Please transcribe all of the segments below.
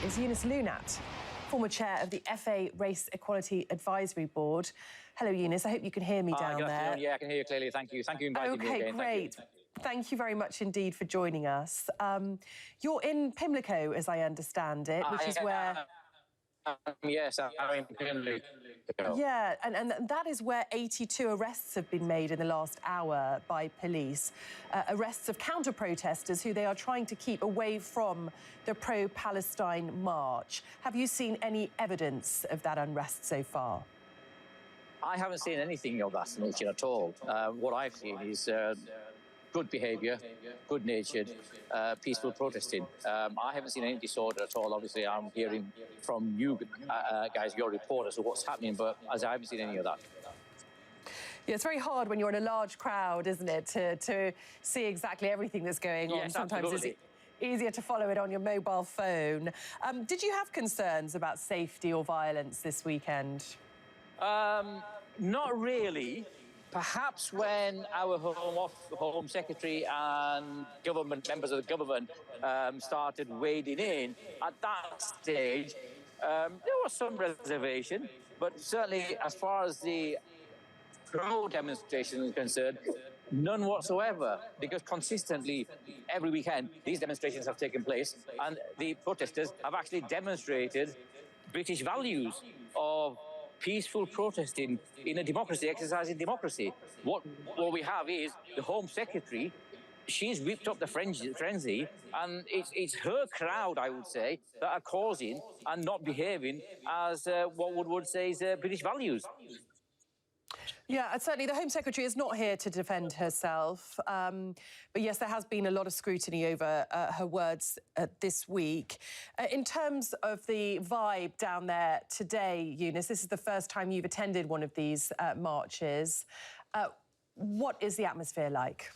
is Eunice Lunat, former chair of the FA Race Equality Advisory Board. Hello, Eunice. I hope you can hear me down there. Yeah, I can hear you clearly. Thank you. Thank you for inviting me again. OK, great. Thank you very much indeed for joining us. You're in Pimlico, as I understand it, which is where... Yes, I'm in Pimlico. Yeah, and that is where 82 arrests have been made in the last hour by police. Arrests of counter-protesters who they are trying to keep away from the pro-Palestine march. Have you seen any evidence of that unrest so far? I haven't seen anything of that nature at all. What I've seen is good behaviour, good-natured, peaceful protesting. I haven't seen any disorder at all. Obviously, I'm hearing from you guys, your reporters, of what's happening, but as I haven't seen any of that. Yeah, it's very hard when you're in a large crowd, isn't it, to see exactly everything that's going on. Yes, sometimes absolutely. It's easier to follow it on your mobile phone. Did you have concerns about safety or violence this weekend? Not really. Perhaps when our Home Secretary and members of the government started wading in, at that stage, there was some reservation. But certainly, as far as the pro-demonstration is concerned, none whatsoever, because consistently, every weekend, these demonstrations have taken place, and the protesters have actually demonstrated British values of peaceful protesting in a democracy, exercising democracy. What we have is the Home Secretary. She's whipped up the frenzy, and it's her crowd, I would say, that are causing and not behaving as what would say is British values. Yeah, certainly the Home Secretary is not here to defend herself. But yes, there has been a lot of scrutiny over her words this week. In terms of the vibe down there today, Eunice, this is the first time you've attended one of these marches. What is the atmosphere like?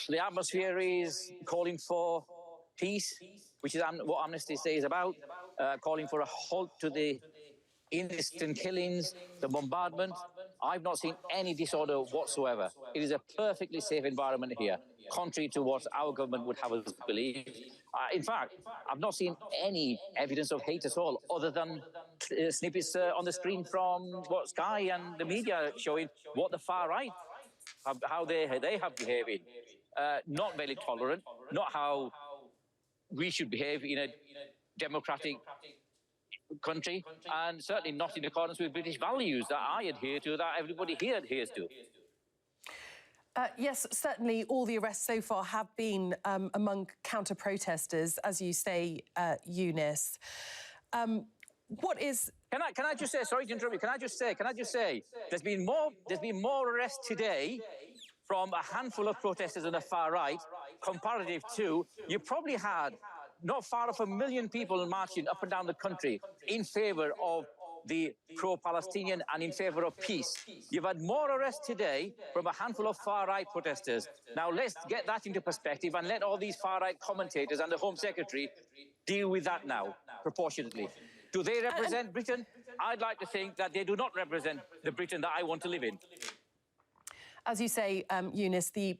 The atmosphere is calling for peace, which is what Amnesty Day is about, calling for a halt to the indiscriminate killings, the bombardment. I've not seen any disorder whatsoever. It is a perfectly safe environment here, contrary to what our government would have us believe. In fact, I've not seen any evidence of hate at all, other than snippets on the screen from what Sky and the media showing what the far right, how they have behaved. Not very tolerant, not how we should behave in a democratic country, and certainly not in accordance with British values that I adhere to, that everybody here adheres to. Yes, certainly all the arrests so far have been among counter-protesters, as you say, Eunice. What is... Can I just say, sorry to interrupt you, can I just say, there's been more arrests today from a handful of protesters on the far right, comparative to, you probably had not far off 1 million people marching up and down the country in favour of the pro-Palestinian and in favour of peace. You've had more arrests today from a handful of far-right protesters. Now, let's get that into perspective and let all these far-right commentators and the Home Secretary deal with that now, proportionately. Do they represent Britain? I'd like to think that they do not represent the Britain that I want to live in. As you say, Eunice, the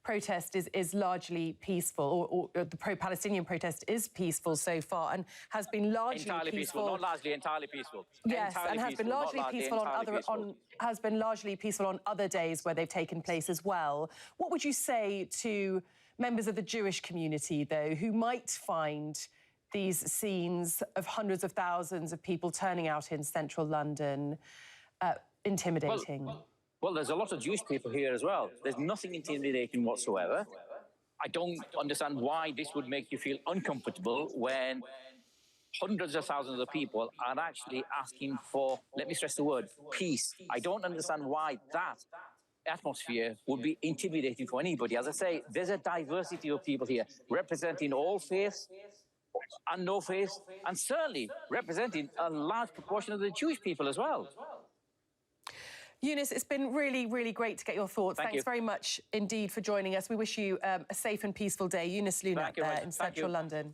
protest is largely peaceful, or the pro-Palestinian protest is peaceful so far and has been largely entirely peaceful. Not largely, entirely peaceful. Yes, entirely and has peaceful, been largely peaceful has been largely peaceful on other days where they've taken place as well. What would you say to members of the Jewish community, though, who might find these scenes of hundreds of thousands of people turning out in central London intimidating? Well, there's a lot of Jewish people here as well. There's nothing intimidating whatsoever. I don't understand why this would make you feel uncomfortable when hundreds of thousands of people are actually asking for, let me stress the word, peace. I don't understand why that atmosphere would be intimidating for anybody. As I say, there's a diversity of people here representing all faiths and no faiths, and certainly representing a large proportion of the Jewish people as well. Eunice, it's been really, really great to get your thoughts. Thanks very much indeed for joining us. We wish you a safe and peaceful day. Eunice Lunat there in central London.